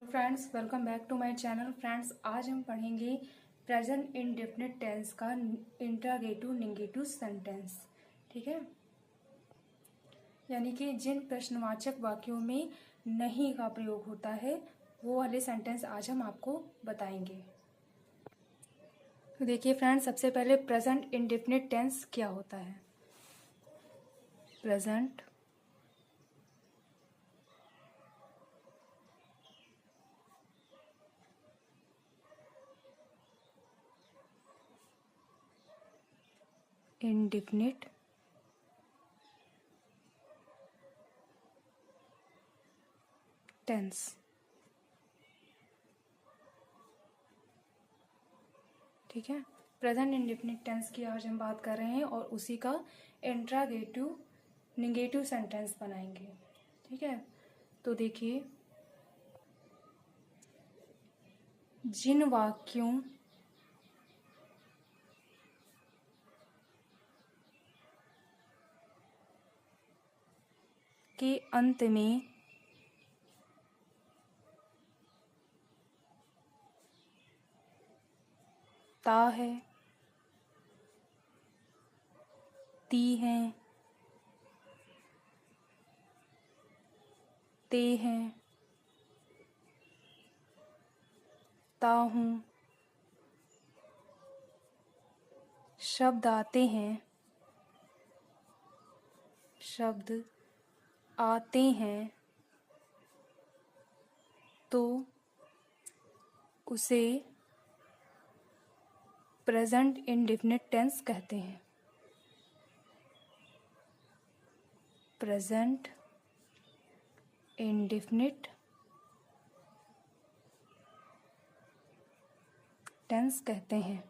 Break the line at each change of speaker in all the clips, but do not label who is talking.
Friends, welcome back to my channel. Friends, आज हम पढ़ेंगे प्रेजेंट इंडेफिनिट टेंस का इंट्रागेटिव नेगेटिव सेंटेंस। ठीक है, यानी कि जिन प्रश्नवाचक वाक्यों में नहीं का प्रयोग होता है वो वाले सेंटेंस आज हम आपको बताएंगे। तो देखिए फ्रेंड्स, सबसे पहले प्रेजेंट इंडेफिनिट टेंस क्या होता है। Present indefinite tense. ठीक है, प्रेजेंट इंडेफिनिट टेंस की आज हम बात कर रहे हैं और उसी का इंट्रागेटिव नेगेटिव सेंटेंस बनाएंगे। ठीक है, तो देखिए, जिन वाक्यों के अंत में ता है, ती है, ते हैं, ता हूँ शब्द आते हैं, शब्द आते हैं, तो उसे प्रेजेंट इंडेफिनिट टेंस कहते हैं। प्रेजेंट इंडेफिनिट टेंस कहते हैं।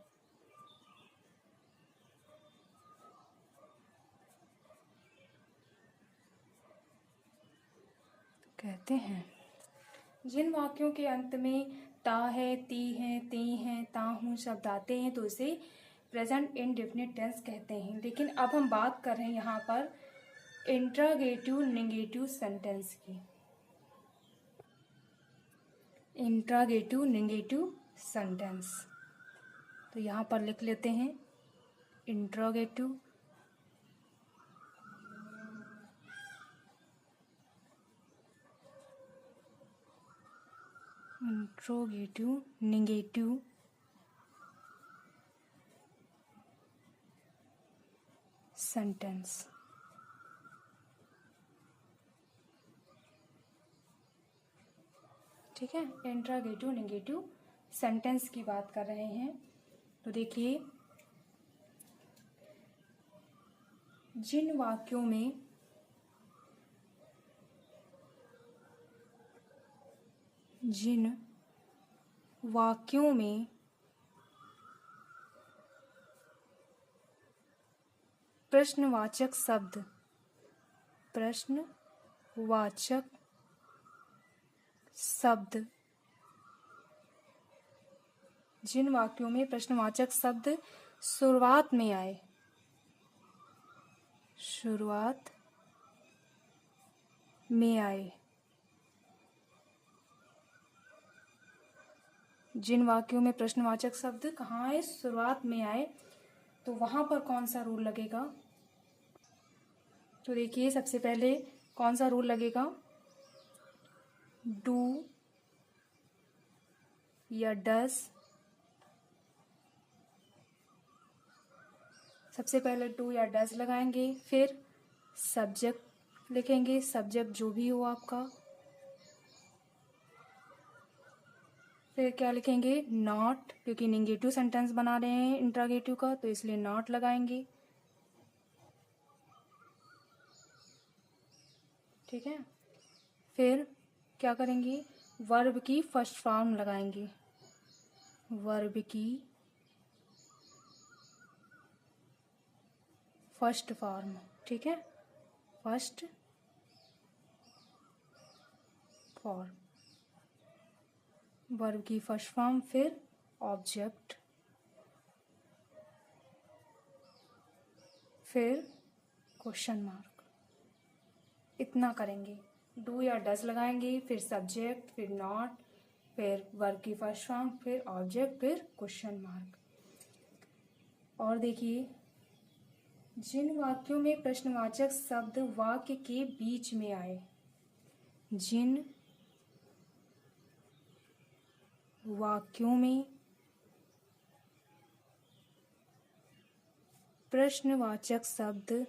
जिन वाक्यों के अंत में ता है, ती है, ते हैं, ता हूँ शब्द आते हैं तो उसे प्रेजेंट इंडेफिनिट टेंस कहते हैं। लेकिन अब हम बात कर रहे हैं यहाँ पर इंट्रागेटिव नेगेटिव सेंटेंस की। इंट्रागेटिव नेगेटिव सेंटेंस, तो यहाँ पर लिख लेते हैं इंट्रोगेटिव नेगेटिव सेंटेंस। ठीक है, इंट्रागेटिव नेगेटिव सेंटेंस की बात कर रहे हैं। तो देखिए, जिन वाक्यों में प्रश्नवाचक शब्द जिन वाक्यों में प्रश्नवाचक शब्द शुरुआत में आए, जिन वाक्यों में प्रश्नवाचक शब्द कहाँ आए, शुरुआत में आए, तो वहां पर कौन सा रूल लगेगा। तो देखिए, सबसे पहले कौन सा रूल लगेगा, डू या डस। सबसे पहले डू या डस लगाएंगे, फिर सब्जेक्ट लिखेंगे, सब्जेक्ट जो भी हो आपका, फिर क्या लिखेंगे, नॉट, क्योंकि नेगेटिव सेंटेंस बना रहे हैं इंट्रागेटिव का तो इसलिए नॉट लगाएंगे। ठीक है, फिर क्या करेंगे, वर्ब की फर्स्ट फॉर्म लगाएंगे, वर्ब की फर्स्ट फॉर्म। ठीक है, फर्स्ट फॉर्म, वर्ब की फर्स्ट फॉर्म, फिर ऑब्जेक्ट, फिर क्वेश्चन मार्क। इतना करेंगे, डू या डज लगाएंगे, फिर सब्जेक्ट, फिर नॉट, फिर वर्ब की फर्स्ट फॉर्म, फिर ऑब्जेक्ट, फिर क्वेश्चन मार्क। और देखिए, जिन वाक्यों में प्रश्नवाचक शब्द वाक्य के बीच में आए, जिन वाक्यों में प्रश्नवाचक शब्द वाक्य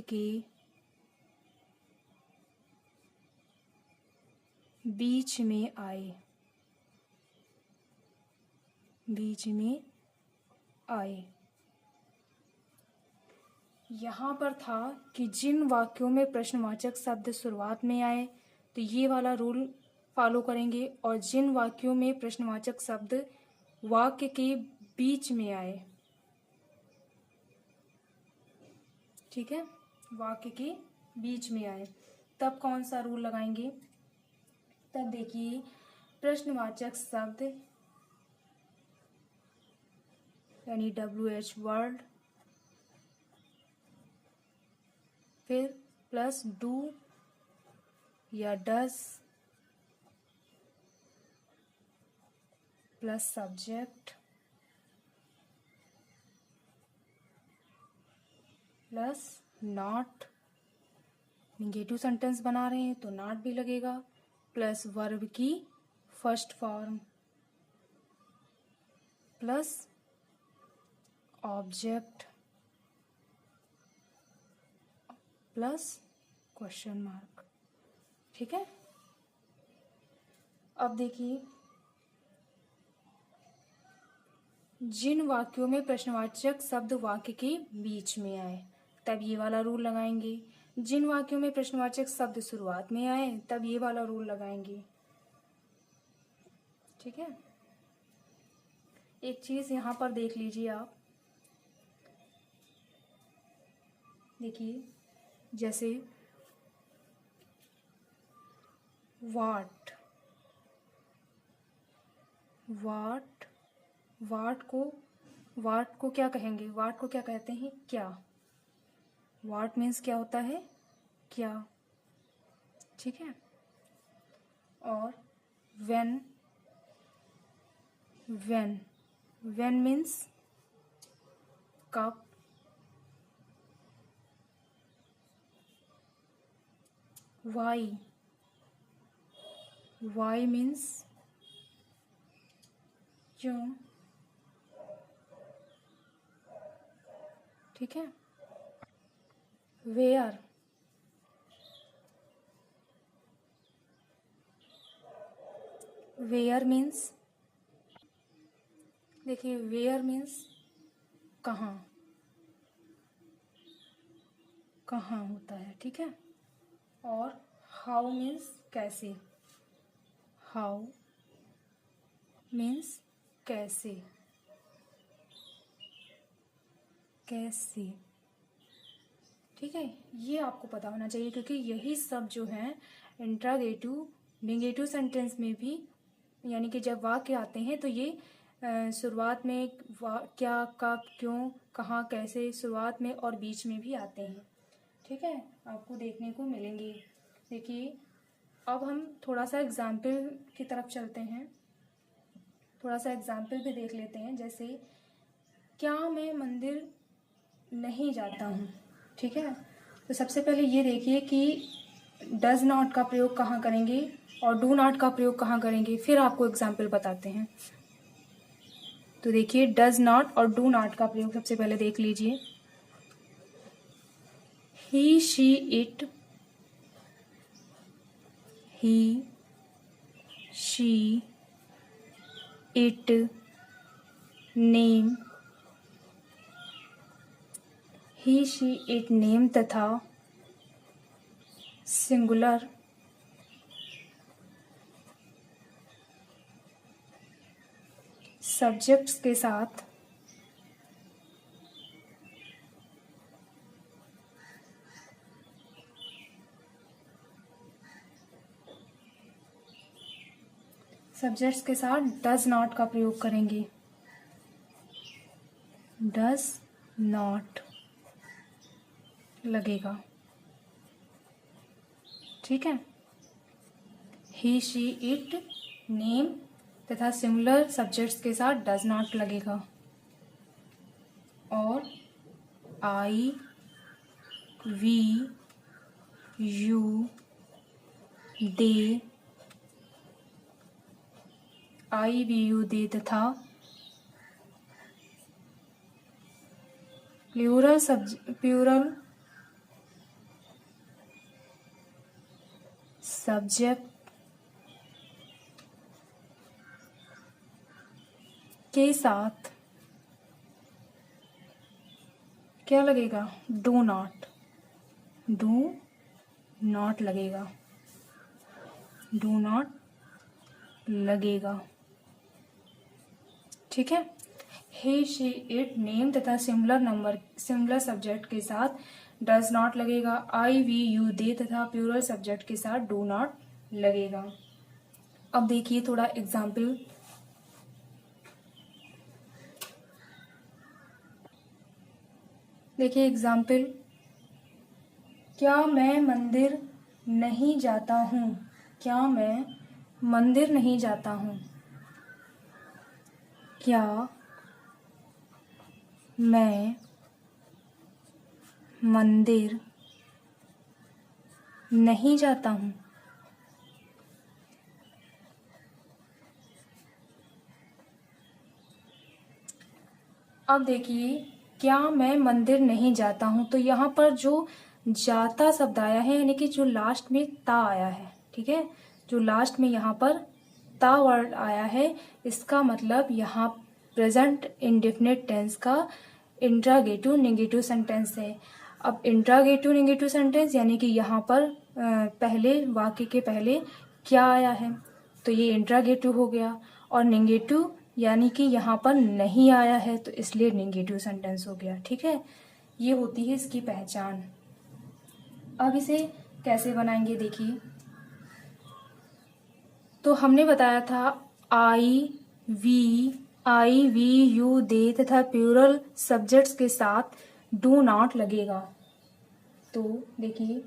के बीच में आए, यहाँ पर था कि जिन वाक्यों में प्रश्नवाचक शब्द शुरुआत में आए तो ये वाला रूल फॉलो करेंगे, और जिन वाक्यों में प्रश्नवाचक शब्द वाक्य के बीच में आए, ठीक है, वाक्य के बीच में आए, तब कौन सा रूल लगाएंगे। तब देखिए, प्रश्नवाचक शब्द यानी WH वर्ड, फिर प्लस डू या does plus subject plus not, negative sentence बना रहे हैं तो नॉट भी लगेगा, प्लस वर्ब की first form plus object plus question mark, ठीक है। अब देखिए, जिन वाक्यों में प्रश्नवाचक शब्द वाक्य के बीच में आए, तब ये वाला रूल लगाएंगे। जिन वाक्यों में प्रश्नवाचक शब्द शुरुआत में आए, तब ये वाला रूल लगाएंगे, ठीक है। एक चीज यहाँ पर देख लीजिए आप, देखिए, जैसे वाट को क्या कहेंगे, वाट को क्या कहते हैं, क्या। वाट मीन्स क्या होता है, क्या, ठीक है। और व्हेन मीन्स कब। वाई मीन्स क्यों, ठीक है। वेयर मीन्स, देखिए, वेयर मीन्स कहाँ होता है, ठीक है। और हाउ मीन्स कैसे, हाउ मीन्स कैसे, ठीक है। ये आपको पता होना चाहिए, क्योंकि यही सब जो है इंट्रागेटिव नेगेटिव सेंटेंस में भी, यानी कि जब वाक्य आते हैं तो ये शुरुआत में क्या, कब, क्यों, कहाँ, कैसे, शुरुआत में और बीच में भी आते हैं, ठीक है, आपको देखने को मिलेंगे। देखिए, अब हम थोड़ा सा एग्जाम्पल की तरफ चलते हैं, थोड़ा सा एग्जाम्पल भी देख लेते हैं। जैसे, क्या मैं मंदिर नहीं जाता हूँ, ठीक है। तो सबसे पहले ये देखिए कि डज नॉट का प्रयोग कहाँ करेंगे और डू नॉट का प्रयोग कहाँ करेंगे, फिर आपको एग्जाम्पल बताते हैं। तो देखिए, डज नॉट और डू नॉट का प्रयोग सबसे पहले देख लीजिए। He she it, it, name, he she it name तथा सिंगुलर सब्जेक्ट्स के साथ डज नॉट का प्रयोग करेंगे। डज नॉट लगेगा। ठीक है। ही शी इट नेम तथा सिमिलर सब्जेक्ट्स के साथ डज नॉट लगेगा। और I we you they, I we you they तथा प्लूरल सब्जेक्ट के साथ क्या लगेगा? डू नॉट लगेगा। डू नॉट लगेगा। ठीक है। ही शी इट नेम तथा सिमिलर सब्जेक्ट के साथ डज नॉट लगेगा। आई वी यू दे तथा प्लूरल सब्जेक्ट के साथ डू नॉट लगेगा। अब देखिए थोड़ा एग्जाम्पल। देखिए एग्जाम्पल, क्या मैं मंदिर नहीं जाता हूँ? क्या मैं मंदिर नहीं जाता हूँ? क्या मैं मंदिर नहीं जाता हूँ? अब देखिए, क्या मैं मंदिर नहीं जाता हूँ, तो यहाँ पर जो जाता शब्द आया है यानी कि जो लास्ट में ता आया है। ठीक है। जो लास्ट में यहाँ पर ता वर्ड आया है, इसका मतलब यहाँ प्रेजेंट इंडेफिनिट टेंस का इंट्रागेटिव नेगेटिव सेंटेंस है। अब इंट्रागेटिव नेगेटिव सेंटेंस यानी कि यहाँ पर पहले वाक्य के पहले क्या आया है, तो ये इंट्रागेटिव हो गया। और नेगेटिव यानी कि यहाँ पर नहीं आया है, तो इसलिए नेगेटिव सेंटेंस हो गया। ठीक है। ये होती है इसकी पहचान। अब इसे कैसे बनाएंगे देखिए। तो हमने बताया था आई वी यू दे तथा प्लूरल सब्जेक्ट्स के साथ डू नॉट लगेगा। तो देखिए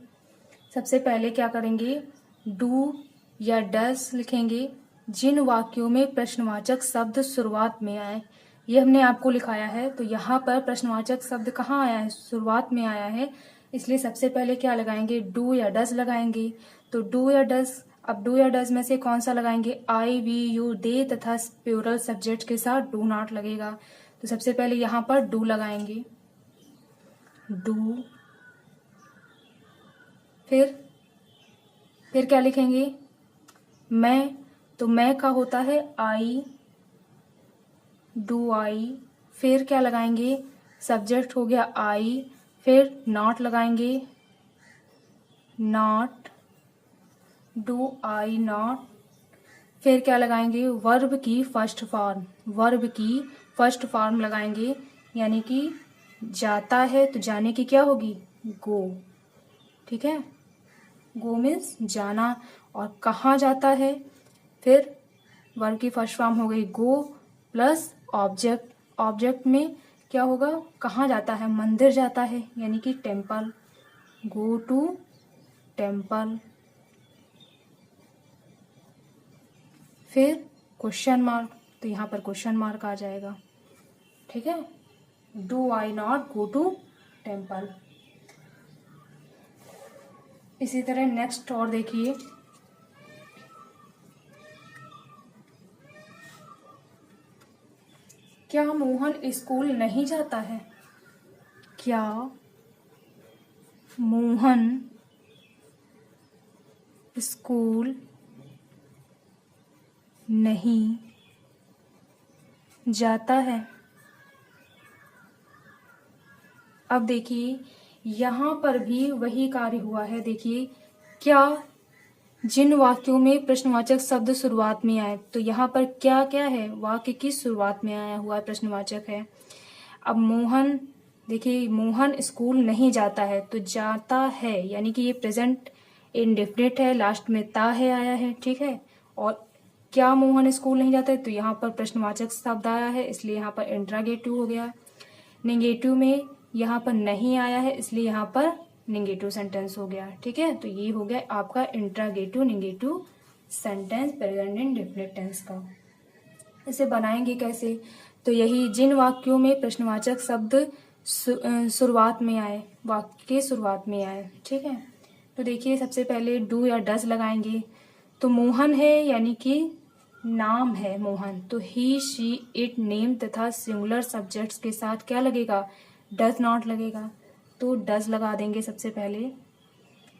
सबसे पहले क्या करेंगे, डू या डस लिखेंगे जिन वाक्यों में प्रश्नवाचक शब्द शुरुआत में आए। ये हमने आपको लिखाया है, तो यहाँ पर प्रश्नवाचक शब्द कहाँ आया है? शुरुआत में आया है, इसलिए सबसे पहले क्या लगाएंगे? डू या डस लगाएंगे। तो डू या डस, अब डू या डस में से कौन सा लगाएंगे? आई वी यू दे तथा प्लूरल सब्जेक्ट के साथ डू नॉट लगेगा। तो सबसे पहले यहाँ पर डू लगाएंगे। डू, फिर क्या लिखेंगे? मैं, तो मैं का होता है आई, डू आई। फिर क्या लगाएंगे? सब्जेक्ट हो गया आई, फिर नॉट लगाएंगे, नॉट, डू आई नॉट। फिर क्या लगाएंगे? वर्ब की फर्स्ट फॉर्म लगाएंगे, यानी कि जाता है तो जाने की क्या होगी? गो। ठीक है। गो मीन्स जाना। और कहाँ जाता है? फिर वर्ब की फर्स्ट फॉर्म हो गई गो प्लस ऑब्जेक्ट। ऑब्जेक्ट में क्या होगा? कहाँ जाता है? मंदिर जाता है, यानी कि टेम्पल। Go to temple. फिर क्वेश्चन मार्क, तो यहाँ पर क्वेश्चन मार्क आ जाएगा। ठीक है। Do I not go to temple. इसी तरह नेक्स्ट और देखिए, क्या मोहन स्कूल नहीं जाता है? क्या मोहन स्कूल नहीं जाता है? अब देखिए यहाँ पर भी वही कार्य हुआ है। देखिए क्या, जिन वाक्यों में प्रश्नवाचक शब्द शुरुआत में आए, तो यहाँ पर क्या क्या है? वाक्य की शुरुआत में आया हुआ प्रश्नवाचक है। अब मोहन, देखिए मोहन स्कूल नहीं जाता है, तो जाता है यानी कि ये प्रेजेंट इंडेफिनिट है, लास्ट में ता है आया है। ठीक है। और क्या मोहन स्कूल नहीं जाता है, तो यहाँ पर प्रश्नवाचक शब्द आया है, इसलिए यहाँ पर इंट्रागेटिव हो गया। निगेटिव में यहाँ पर नहीं आया है, इसलिए यहाँ पर निगेटिव सेंटेंस हो गया। ठीक है, तो ये हो गया आपका interrogative negative sentence present indefinite tense का। इसे बनाएंगे कैसे? तो यही जिन वाक्यों में प्रश्नवाचक शब्द शुरुआत में आए, वाक्य के शुरुआत में आए। ठीक है, तो देखिए सबसे पहले डू या डज लगाएंगे। तो मोहन है यानी कि नाम है मोहन, तो ही शी इट नेम तथा सिंगुलर सब्जेक्ट्स के साथ क्या लगेगा? डज नॉट लगेगा, तो डज लगा देंगे सबसे पहले,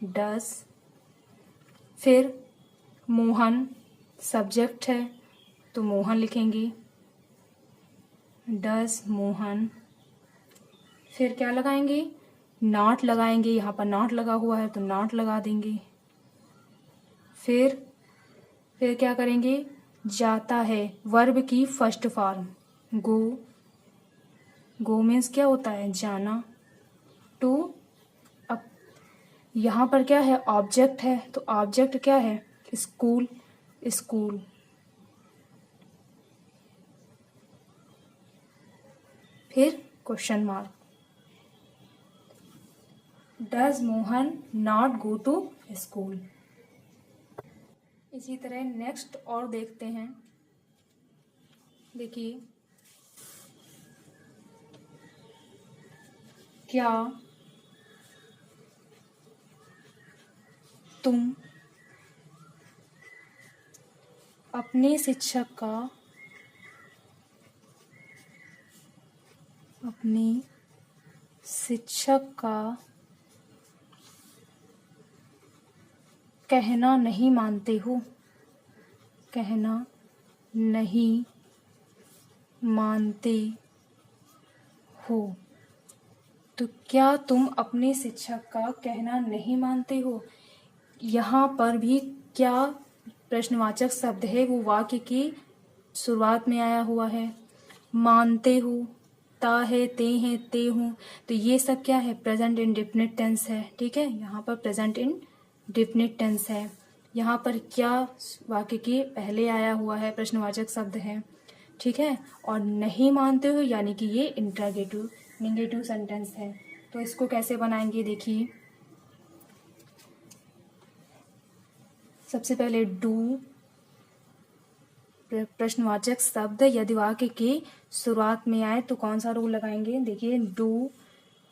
डज। फिर मोहन सब्जेक्ट है तो मोहन लिखेंगे, डज मोहन। फिर क्या लगाएंगे? नॉट लगाएंगे, यहाँ पर नॉट लगा हुआ है तो नॉट लगा देंगे। फिर क्या करेंगे? जाता है, वर्ब की फर्स्ट फॉर्म गो। गो मीन्स क्या होता है? जाना। टू, अब यहाँ पर क्या है? ऑब्जेक्ट है, तो ऑब्जेक्ट क्या है? School, school. फिर question mark, does Mohan not go to school. इसी तरह नेक्स्ट और देखते हैं। देखिए, क्या तुम अपने शिक्षक का कहना नहीं मानते हो? कहना नहीं मानते हो। तो क्या तुम अपने शिक्षक का कहना नहीं मानते हो? यहाँ पर भी क्या प्रश्नवाचक शब्द है वो वाक्य की शुरुआत में आया हुआ है। मानते हो, ता है, ते हैं, ते हूँ, तो ये सब क्या है? प्रेजेंट इंडेफिनिट टेंस है। ठीक है, यहाँ पर प्रेजेंट इंडेफिनिट टेंस है। यहाँ पर क्या वाक्य के पहले आया हुआ है प्रश्नवाचक शब्द है। ठीक है, और नहीं मानते हो यानी कि ये इंट्रागेटिव निगेटिव सेंटेंस है। तो इसको कैसे बनाएंगे? देखिए, सबसे पहले डू प्रश्नवाचक शब्द यदि वाक्य के शुरुआत में आए तो कौन सा रूल लगाएंगे? देखिए, डू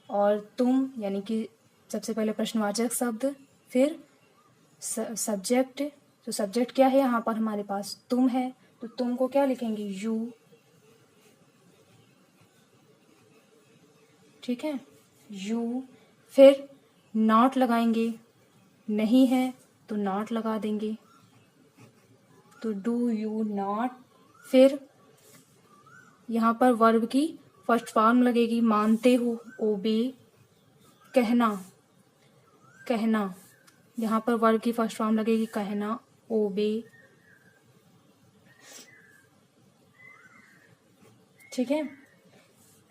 और तुम यानी कि सबसे पहले प्रश्नवाचक शब्द, फिर सब्जेक्ट। तो सब्जेक्ट क्या है यहाँ पर हमारे पास? तुम है, तो तुम को क्या लिखेंगे? यू। ठीक है, यू। फिर नॉट लगाएंगे, नहीं है तो नॉट लगा देंगे, तो डू यू नॉट। फिर यहाँ पर वर्ब की फर्स्ट फॉर्म लगेगी, मानते हो, ओबे। कहना, कहना, यहाँ पर वर्ब की फर्स्ट फॉर्म लगेगी कहना, ओबे। ठीक है,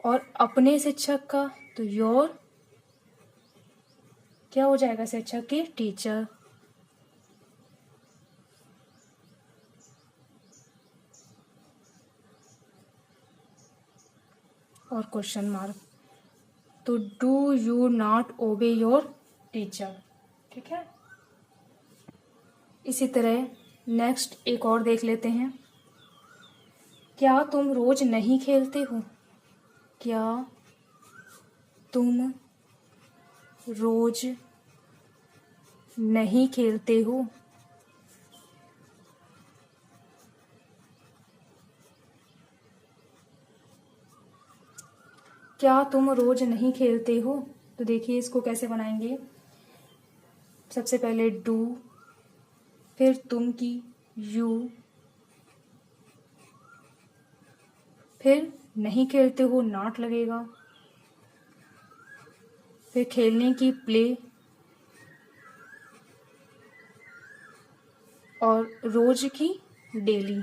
और अपने शिक्षक का तो योर क्या हो जाएगा? शिक्षक के टीचर। और क्वेश्चन मार्क, तो do you not obey your teacher. ठीक है, इसी तरह नेक्स्ट एक और देख लेते हैं। क्या तुम रोज नहीं खेलते हो? क्या तुम रोज नहीं खेलते हो? क्या तुम रोज नहीं खेलते हो? तो देखिए इसको कैसे बनाएंगे। सबसे पहले डू, फिर तुम की यू, फिर नहीं खेलते हो नॉट लगेगा, फिर खेलने की प्ले, और रोज की डेली,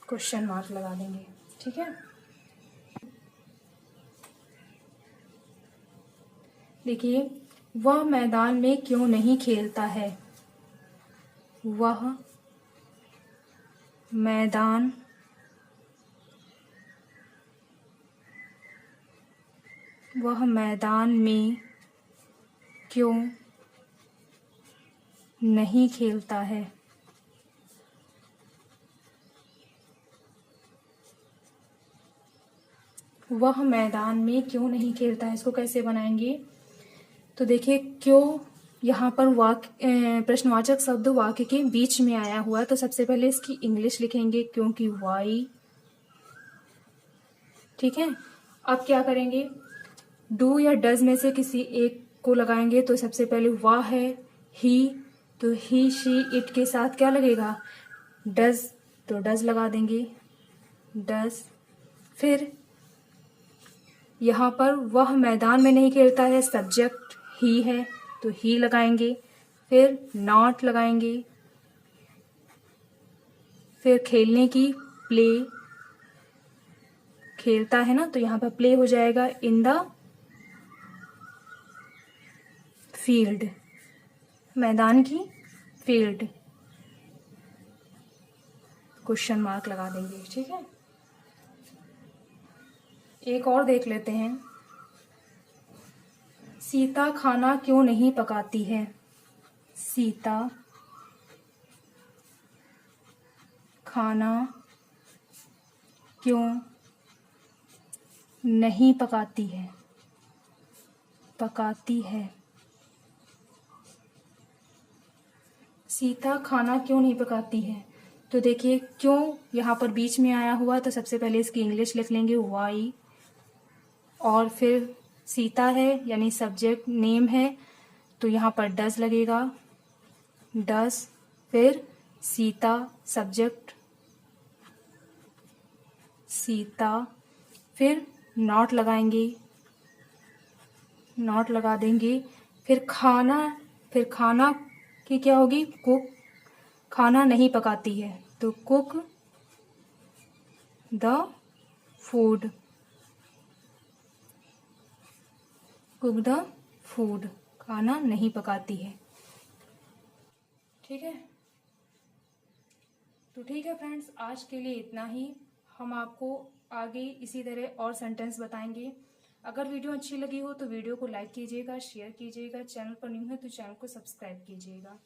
क्वेश्चन मार्क लगा देंगे। ठीक है, देखिए, वह मैदान में क्यों नहीं खेलता है? वह मैदान वह मैदान में क्यों नहीं खेलता है। वह मैदान में क्यों नहीं खेलता है, इसको कैसे बनाएंगे। तो देखिए क्यों यहाँ पर वाक्य प्रश्नवाचक शब्द वाक्य के बीच में आया हुआ है, तो सबसे पहले इसकी इंग्लिश लिखेंगे क्योंकि वाई। ठीक है, अब क्या करेंगे, डू या डज में से किसी एक को लगाएंगे। तो सबसे पहले वह है ही, तो ही शी इट के साथ क्या लगेगा, डज, तो डज लगा देंगे, डज। फिर यहाँ पर वह मैदान में नहीं खेलता है, सब्जेक्ट ही है तो ही लगाएंगे। फिर नॉट लगाएंगे। फिर खेलने की प्ले, खेलता है ना, तो यहाँ पर प्ले हो जाएगा इन द फील्ड, मैदान की फील्ड, क्वेश्चन मार्क लगा देंगे। ठीक है, एक और देख लेते हैं। सीता खाना क्यों नहीं पकाती है। सीता खाना क्यों नहीं पकाती है, पकाती है। सीता खाना क्यों नहीं पकाती है, तो देखिए क्यों यहाँ पर बीच में आया हुआ, तो सबसे पहले इसकी इंग्लिश लिख लेंगे वाई, और फिर सीता है यानी सब्जेक्ट नेम है, तो यहाँ पर डज लगेगा, डज। फिर सीता सब्जेक्ट, सीता। फिर नॉट लगाएंगे, नॉट लगा देंगे। फिर खाना की क्या होगी, कुक, खाना नहीं पकाती है तो cook the food, cook the food, खाना नहीं पकाती है। ठीक है, तो ठीक है फ्रेंड्स, आज के लिए इतना ही। हम आपको आगे इसी तरह और सेंटेंस बताएंगे। अगर वीडियो अच्छी लगी हो तो वीडियो को लाइक कीजिएगा, शेयर कीजिएगा, चैनल पर न्यू है तो चैनल को सब्सक्राइब कीजिएगा।